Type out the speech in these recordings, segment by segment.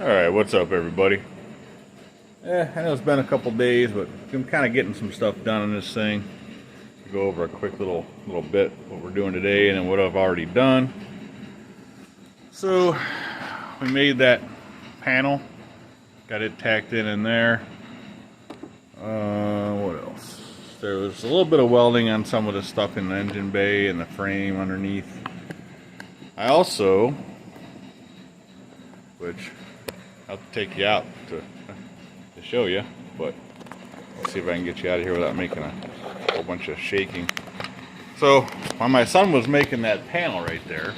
Alright, what's up everybody? I know it's been a couple days, but I'm kind of getting some stuff done on this thing. I'll go over a quick little bit what we're doing today and then what I've already done. So we made that panel, got it tacked in there. What else? There was a little bit of welding on some of the stuff in the engine bay and the frame underneath. I also, which I'll take you out to show you, but let's see if I can get you out of here without making a whole bunch of shaking. So while my son was making that panel right there,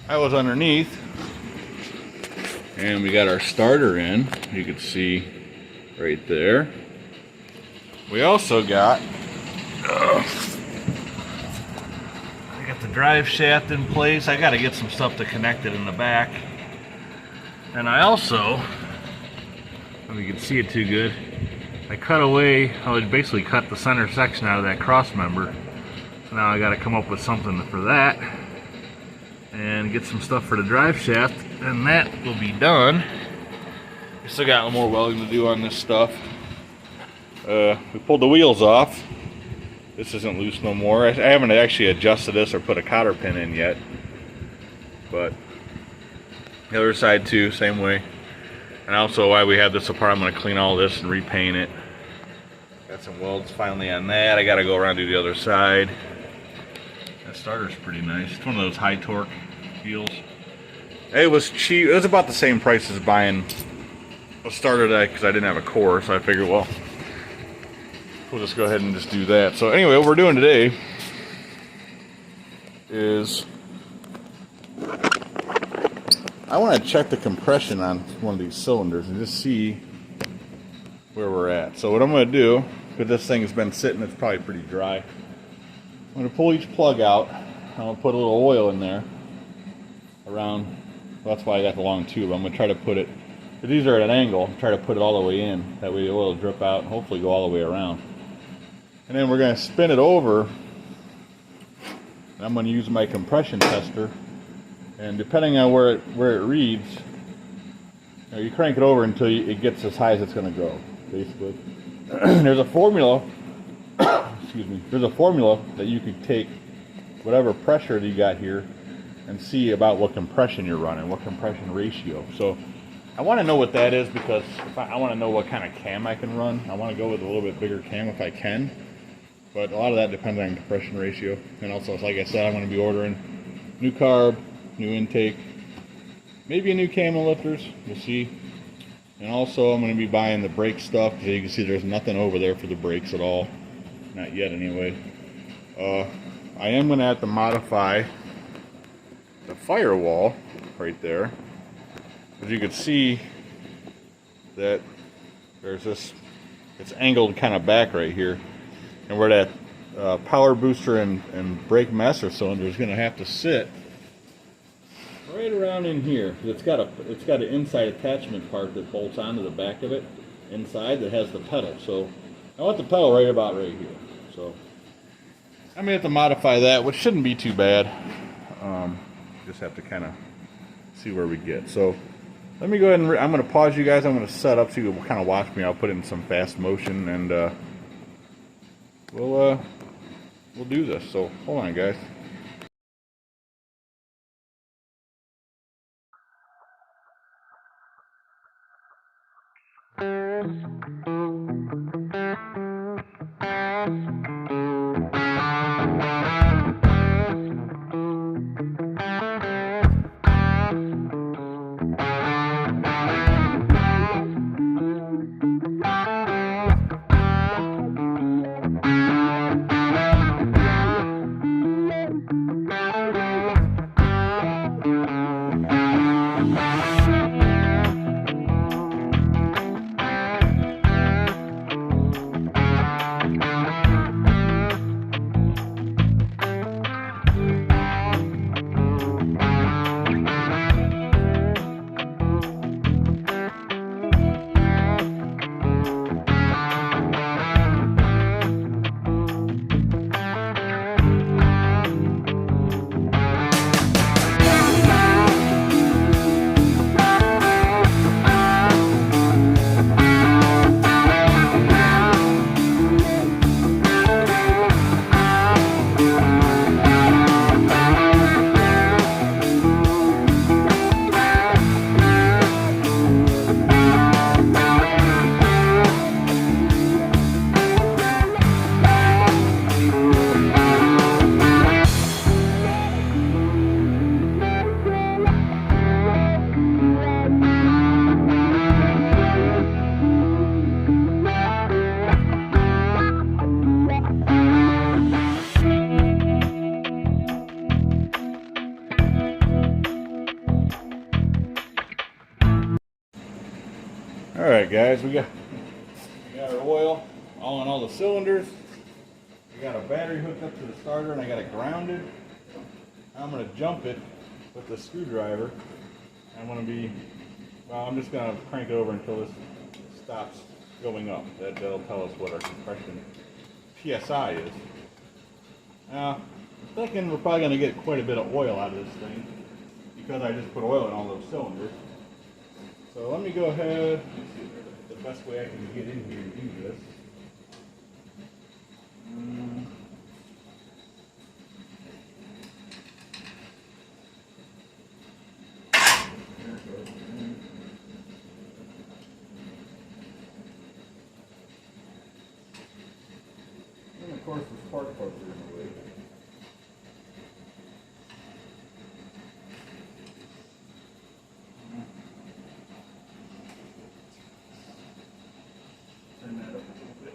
I was underneath, and we got our starter in. You can see right there. We also got I got the drive shaft in place. I got to get some stuff to connect it in the back. And I also, if you can see it too good, I cut away, I basically cut the center section out of that cross member. So now I got to come up with something for that and get some stuff for the drive shaft, and that will be done. We still got a little more welding to do on this stuff. We pulled the wheels off. This isn't loose no more. I haven't actually adjusted this or put a cotter pin in yet, but the other side too, same way. And also while we have this apart, I'm going to clean all this and repaint it. Got some welds finally on that. I got to go around to the other side. That starter's pretty nice. It's one of those high torque wheels. It was cheap. It was about the same price as buying a starter that, because I didn't have a core, so I figured, well, we'll just go ahead and just do that. So anyway, what we're doing today is I want to check the compression on one of these cylinders and just see where we're at. So what I'm going to do, because this thing has been sitting, it's probably pretty dry, I'm going to pull each plug out. I'm going to put a little oil in there around, well, that's why I got the long tube. I'm going to try to put it, because these are at an angle, try to put it all the way in. That way the oil will drip out and hopefully go all the way around. And then we're going to spin it over. I'm going to use my compression tester, and depending on where it reads, you crank it over until it gets as high as it's going to go, basically. There's a formula, excuse me, there's a formula that you could take whatever pressure that you got here and see about what compression you're running, what compression ratio. So I want to know what that is, because if I want to know what kind of cam I can run. I want to go with a little bit bigger cam if I can, but a lot of that depends on compression ratio. And also, like I said, I'm going to be ordering new carb, new intake, maybe a new cam and lifters, we'll see. And also I'm going to be buying the brake stuff, because you can see there's nothing over there for the brakes at all, not yet anyway. I am going to have to modify the firewall right there. As you can see that there's this, it's angled kind of back right here, and where that power booster and brake master cylinder is going to have to sit right around in here. It's got an inside attachment part that bolts onto the back of it inside that has the pedal. So I want the pedal right about right here. So I'm gonna have to modify that, which shouldn't be too bad. Just have to kind of see where we get. So let me go ahead and I'm going to pause you guys. I'm going to set up so you can kind of watch me. I'll put it in some fast motion, and we'll do this. So hold on, guys. Alright guys, we got our oil all in all the cylinders. I got a battery hooked up to the starter and I got it grounded. I'm going to jump it with the screwdriver. I'm just going to crank it over until this stops going up. That'll tell us what our compression PSI is. Now, I'm thinking we're probably going to get quite a bit of oil out of this thing because I just put oil in all those cylinders. So let me go ahead, let's see the best way I can get in here and do this. And of course the spark plugs are in the way. Turn that up a little bit.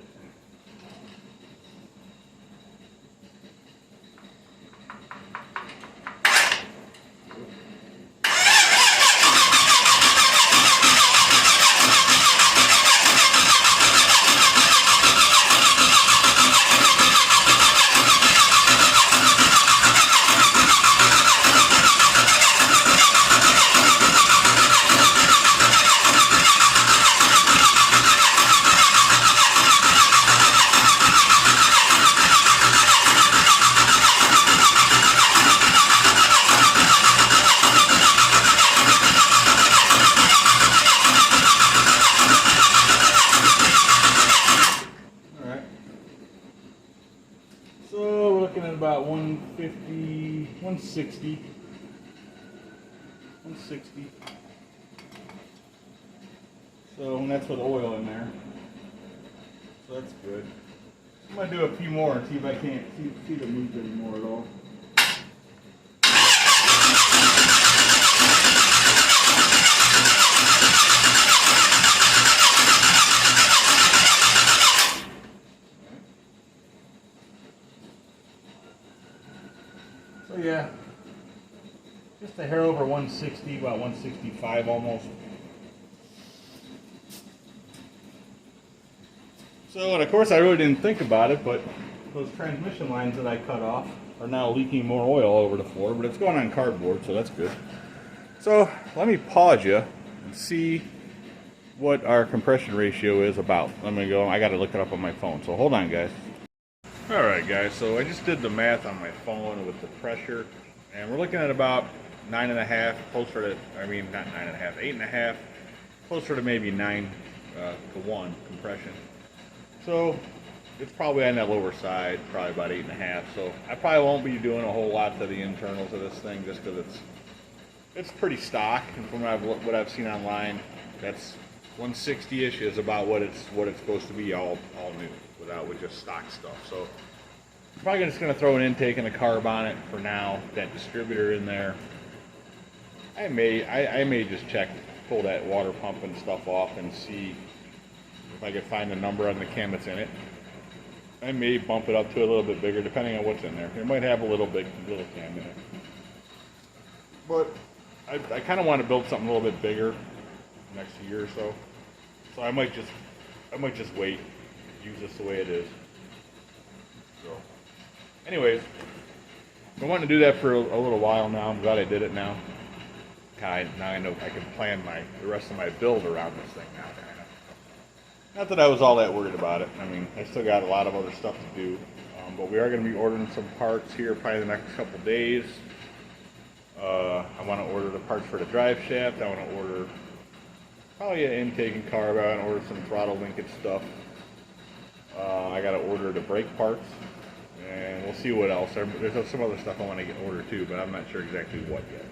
So we're looking at about 150, 160. So, and that's with oil in there. So that's good. I'm going to do a few more and see if I can't see the move anymore at all. So yeah, just a hair over 160, about 165 almost. So, and of course I really didn't think about it, but those transmission lines that I cut off are now leaking more oil over the floor, but it's going on cardboard, so that's good. So, let me pause you and see what our compression ratio is about. Let me go, I gotta look it up on my phone, so hold on guys. Alright guys, so I just did the math on my phone with the pressure, and we're looking at about 9.5, closer to, I mean not 9.5, 8.5, closer to maybe 9 to 1 compression. So it's probably on that lower side, probably about 8.5. So I probably won't be doing a whole lot to the internals of this thing just because it's pretty stock, and from what I've seen online, that's 160-ish is about what it's supposed to be all new with just stock stuff. So I'm probably just going to throw an intake and a carb on it for now. That distributor in there. I may just pull that water pump and stuff off and see if I could find the number on the cam that's in it. I may bump it up to a little bit bigger depending on what's in there. It might have a little cam in it. But I kind of want to build something a little bit bigger next year or so. So I might just wait, use this the way it is. So anyways, I wanted to do that for a little while now. I'm glad I did it now. Now I know I can plan the rest of my build around this thing now. Not that I was all that worried about it. I mean, I still got a lot of other stuff to do. But we are going to be ordering some parts here probably the next couple days. I want to order the parts for the drive shaft. I want to order probably an intake and carb. I want to order some throttle linkage stuff. I got to order the brake parts. And we'll see what else. There's some other stuff I want to get ordered too, but I'm not sure exactly what yet.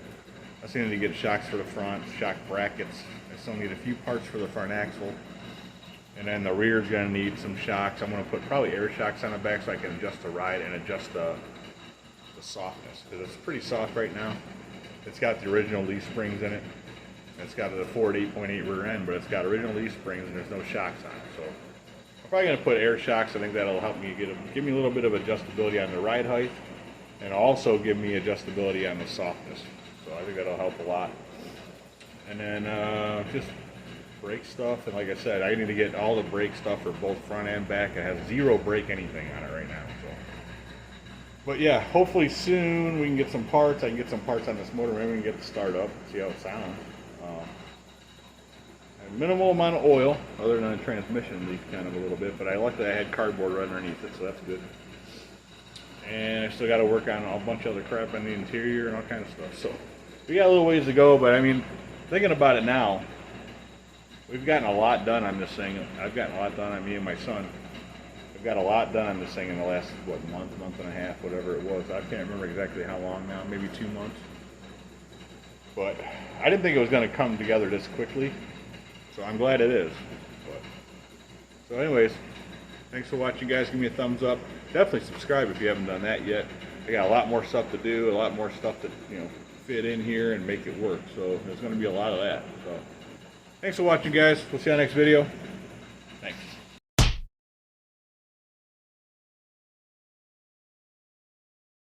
I still need to get shocks for the front, shock brackets. I still need a few parts for the front axle. And then the rear is going to need some shocks. I'm going to put probably air shocks on the back so I can adjust the ride and adjust the softness, because it's pretty soft right now. It's got the original leaf springs in it. It's got the Ford 8.8 rear end, but it's got original leaf springs and there's no shocks on it. So I'm probably going to put air shocks. I think that'll help me give me a little bit of adjustability on the ride height, and also give me adjustability on the softness. So I think that'll help a lot. And then just brake stuff, and like I said, I need to get all the brake stuff for both front and back. I have zero brake anything on it right now, so. But yeah, hopefully soon we can get some parts. I can get some parts on this motor. Maybe we can get the start up, see how it sounds. Minimal amount of oil, other than a transmission leak kind of a little bit, but luckily I had cardboard right underneath it, so that's good. And I still got to work on a bunch of other crap on the interior and all kinds of stuff. So we got a little ways to go, but I mean, thinking about it now, we've gotten a lot done on this thing. I've gotten a lot done on me and my son. I've got a lot done on this thing in the last, what, month and a half, whatever it was. I can't remember exactly how long now, maybe 2 months. But I didn't think it was going to come together this quickly, so I'm glad it is. But, so anyways, thanks for watching, guys. Give me a thumbs up. Definitely subscribe if you haven't done that yet. I got a lot more stuff to do, a lot more stuff to, fit in here and make it work. So there's going to be a lot of that. So thanks for watching, guys. We'll see you on the next video.